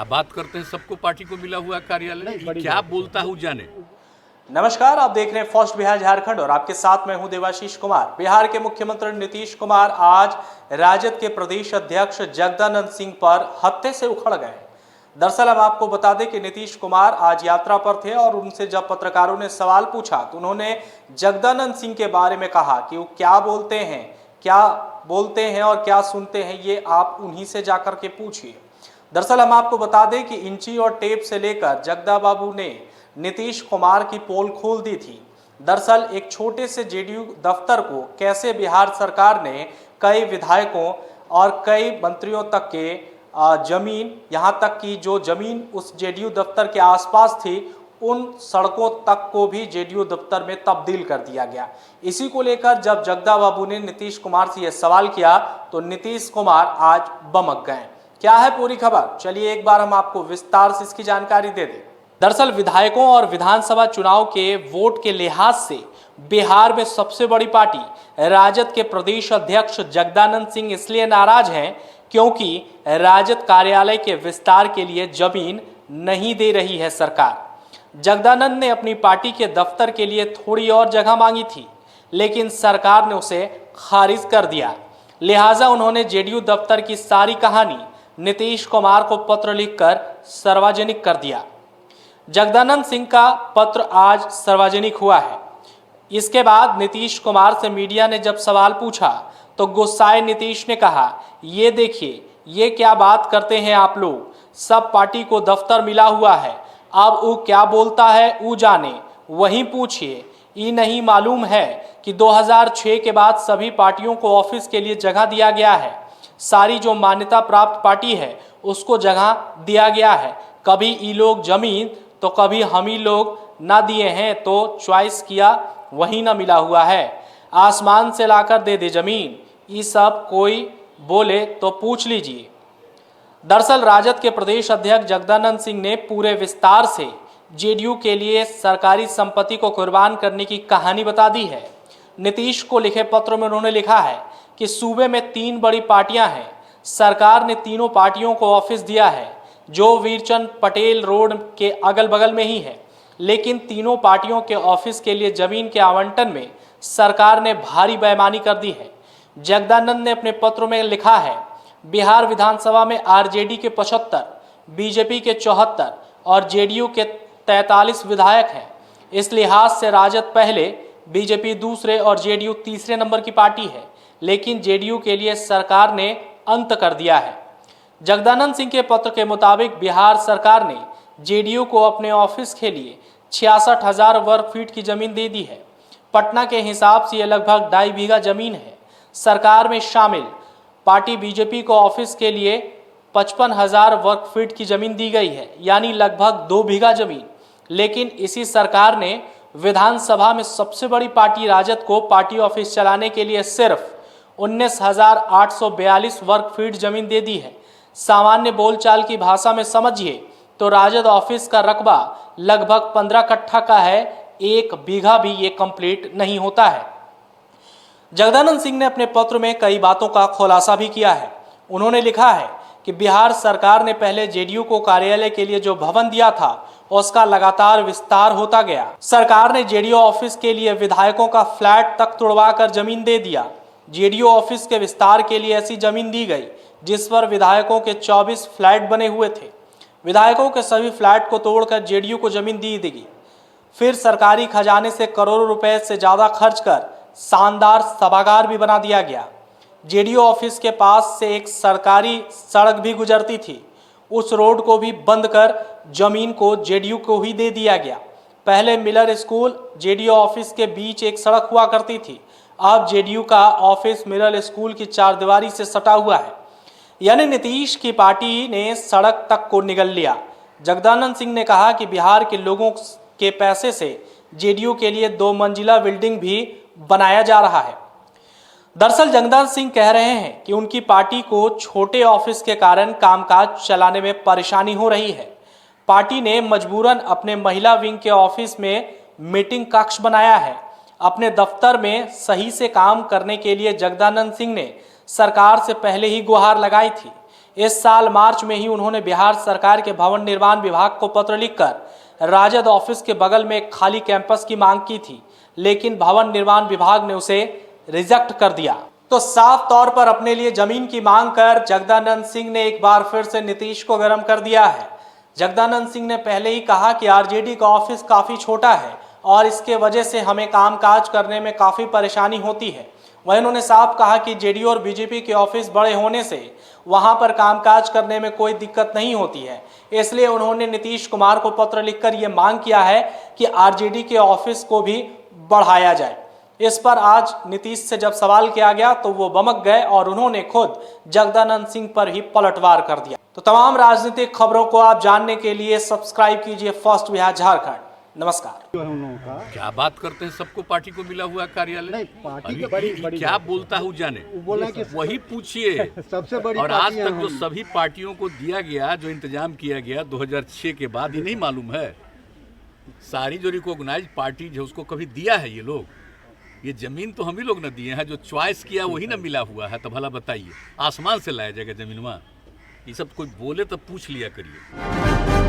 अब बात करते हैं सबको पार्टी को मिला हुआ कार्यालय, क्या बोलता हूँ जाने। नमस्कार, आप देख रहे हैं फर्स्ट बिहार झारखंड और आपके साथ मैं हूं देवाशीष कुमार। बिहार के मुख्यमंत्री नीतीश कुमार आज राजद के प्रदेश अध्यक्ष जगदानंद सिंह पर हत्थे से उखड़ गए। दरअसल हम आपको बता दें कि नीतीश कुमार आज यात्रा पर थे और उनसे जब पत्रकारों ने सवाल पूछा तो उन्होंने जगदानंद सिंह के बारे में कहा कि वो क्या बोलते हैं और क्या सुनते हैं, ये आप उन्हीं से जाकर के पूछिए। दरअसल हम आपको बता दें कि इंची और टेप से लेकर जगदा बाबू ने नीतीश कुमार की पोल खोल दी थी। दरअसल एक छोटे से जेडीयू दफ्तर को कैसे बिहार सरकार ने कई विधायकों और कई मंत्रियों तक के जमीन, यहाँ तक कि जो जमीन उस जेडीयू दफ्तर के आसपास थी, उन सड़कों तक को भी जेडीयू दफ्तर में तब्दील कर दिया गया। इसी को लेकर जब जगदा बाबू ने नीतीश कुमार से यह सवाल किया तो नीतीश कुमार आज बमक गए। क्या है पूरी खबर, चलिए एक बार हम आपको विस्तार से इसकी जानकारी दे दें। दरअसल विधायकों और विधानसभा चुनाव के वोट के लिहाज से बिहार में सबसे बड़ी पार्टी राजद के प्रदेश अध्यक्ष जगदानंद सिंह इसलिए नाराज हैं क्योंकि राजद कार्यालय के विस्तार के लिए जमीन नहीं दे रही है सरकार। जगदानंद ने अपनी पार्टी के दफ्तर के लिए थोड़ी और जगह मांगी थी, लेकिन सरकार ने उसे खारिज कर दिया। लिहाजा उन्होंने जेडीयू दफ्तर की सारी कहानी नीतीश कुमार को पत्र लिखकर सार्वजनिक कर दिया। जगदानंद सिंह का पत्र आज सार्वजनिक हुआ है। इसके बाद नीतीश कुमार से मीडिया ने जब सवाल पूछा तो गुस्साए नीतीश ने कहा, ये देखिए, ये क्या बात करते हैं आप लोग, सब पार्टी को दफ्तर मिला हुआ है, अब वो क्या बोलता है वो जाने, वहीं पूछिए। ये नहीं मालूम है कि 2006 के बाद सभी पार्टियों को ऑफिस के लिए जगह दिया गया है। सारी जो मान्यता प्राप्त पार्टी है उसको जगह दिया गया है। कभी ये लोग जमीन तो कभी हम ही लोग ना दिए हैं, तो चॉइस किया वही ना मिला हुआ है। आसमान से लाकर दे दे जमीन, ये सब कोई बोले तो पूछ लीजिए। दरअसल राजद के प्रदेश अध्यक्ष जगदानंद सिंह ने पूरे विस्तार से जेडीयू के लिए सरकारी संपत्ति को कुर्बान करने की कहानी बता दी है। नीतीश को लिखे पत्र में उन्होंने लिखा है कि सूबे में 3 बड़ी पार्टियां हैं, सरकार ने तीनों पार्टियों को ऑफिस दिया है जो वीरचंद पटेल रोड के अगल बगल में ही है, लेकिन तीनों पार्टियों के ऑफिस के लिए जमीन के आवंटन में सरकार ने भारी बेईमानी कर दी है। जगदानंद ने अपने पत्र में लिखा है, बिहार विधानसभा में आरजेडी के 75, बीजेपी के 74 और जेडीयू के 43 विधायक हैं। इस लिहाज से राजद पहले, बीजेपी दूसरे और जेडीयू तीसरे नंबर की पार्टी है, लेकिन जेडीयू के लिए सरकार ने अंत कर दिया है। जगदानंद सिंह के पत्र के मुताबिक बिहार सरकार ने जेडीयू को अपने ऑफिस के लिए 66,000 वर्ग फीट की जमीन दे दी है। पटना के हिसाब से यह लगभग 2.5 बीघा जमीन है। सरकार में शामिल पार्टी बीजेपी को ऑफिस के लिए 55,000 वर्ग फीट की जमीन दी गई है, यानी लगभग 2 बीघा जमीन। लेकिन इसी सरकार ने विधानसभा में सबसे बड़ी पार्टी राजद को पार्टी ऑफिस चलाने के लिए सिर्फ 19,842 वर्ग फीट जमीन दे दी है। सामान्य बोलचाल की भाषा में समझिए तो राजद ऑफिस का रकबा लगभग 15 कट्ठा का है, 1 बीघा भी ये कंप्लीट नहीं होता है। जगदानंद सिंह ने अपने पत्र में कई बातों का खुलासा भी किया है। उन्होंने लिखा है कि बिहार सरकार ने पहले जेडीयू को कार्यालय के लिए जो भवन दिया था उसका लगातार विस्तार होता गया। सरकार ने जेडीयू ऑफिस के लिए विधायकों का फ्लैट तक तुड़वाकर जमीन दे दिया। जेडीयू ऑफिस के विस्तार के लिए ऐसी जमीन दी गई जिस पर विधायकों के 24 फ्लैट बने हुए थे। विधायकों के सभी फ्लैट को तोड़कर जेडीयू को जमीन दी गई। फिर सरकारी खजाने से करोड़ों रुपए से ज़्यादा खर्च कर शानदार सभागार भी बना दिया गया। जेडीयू ऑफिस के पास से एक सरकारी सड़क भी गुजरती थी, उस रोड को भी बंद कर जमीन को जेडीयू को ही दे दिया गया। पहले मिलर स्कूल जेडीयू ऑफिस के बीच एक सड़क हुआ करती थी, अब जेडीयू का ऑफिस मिलर स्कूल की चारदीवारी से सटा हुआ है, यानी नीतीश की पार्टी ने सड़क तक को निगल लिया। जगदानंद सिंह ने कहा कि बिहार के लोगों के पैसे से जेडीयू के लिए 2 मंजिला बिल्डिंग भी बनाया जा रहा है। दरअसल जगदानंद सिंह कह रहे हैं कि उनकी पार्टी को छोटे ऑफिस के कारण कामकाज चलाने में परेशानी हो रही है। पार्टी ने मजबूरन अपने महिला विंग के ऑफिस में मीटिंग कक्ष बनाया है। अपने दफ्तर में सही से काम करने के लिए जगदानंद सिंह ने सरकार से पहले ही गुहार लगाई थी। इस साल मार्च में ही उन्होंने बिहार सरकार के भवन निर्माण विभाग को पत्र लिखकर राजद ऑफिस के बगल में एक खाली कैंपस की मांग की थी, लेकिन भवन निर्माण विभाग ने उसे रिजेक्ट कर दिया। तो साफ तौर पर अपने लिए जमीन की मांग कर जगदानंद सिंह ने एक बार फिर से नीतीश को गर्म कर दिया है। जगदानंद सिंह ने पहले ही कहा कि आरजेडी का ऑफिस काफी छोटा है और इसके वजह से हमें कामकाज करने में काफी परेशानी होती है। वहीं उन्होंने साफ कहा कि जेडीयू और बीजेपी के ऑफिस बड़े होने से वहां पर कामकाज करने में कोई दिक्कत नहीं होती है, इसलिए उन्होंने नीतीश कुमार को पत्र लिखकर यह मांग किया है कि आरजेडी के ऑफिस को भी बढ़ाया जाए। इस पर आज नीतीश से जब सवाल किया गया तो वो बमक गए और उन्होंने खुद जगदानंद सिंह पर ही पलटवार कर दिया। तो तमाम राजनीतिक खबरों को आप जानने के लिए सब्सक्राइब कीजिए फर्स्ट बिहार झारखंड। नमस्कार। जो है उन लोगों का क्या बात करते हैं, सबको पार्टी को मिला हुआ कार्यालय। नहीं, पार्टी की अरे, बड़ी क्या बोलता हूँ जाने, वो बोला कि वही पूछिए। सबसे बड़ी और आज पार्टियां तक जो हम। सभी पार्टियों को दिया गया, जो इंतजाम किया गया 2006 के बाद, ये नहीं मालूम है। सारी जो रिकॉग्नाइज पार्टी है उसको कभी दिया है ये लोग? ये जमीन तो हम ही लोग न दिए हैं, जो चॉइस किया वही ना मिला हुआ है। तो भला बताइए, आसमान से लाया जाएगा जमीन? वहाँ ये सब कोई बोले तो पूछ लिया करिए।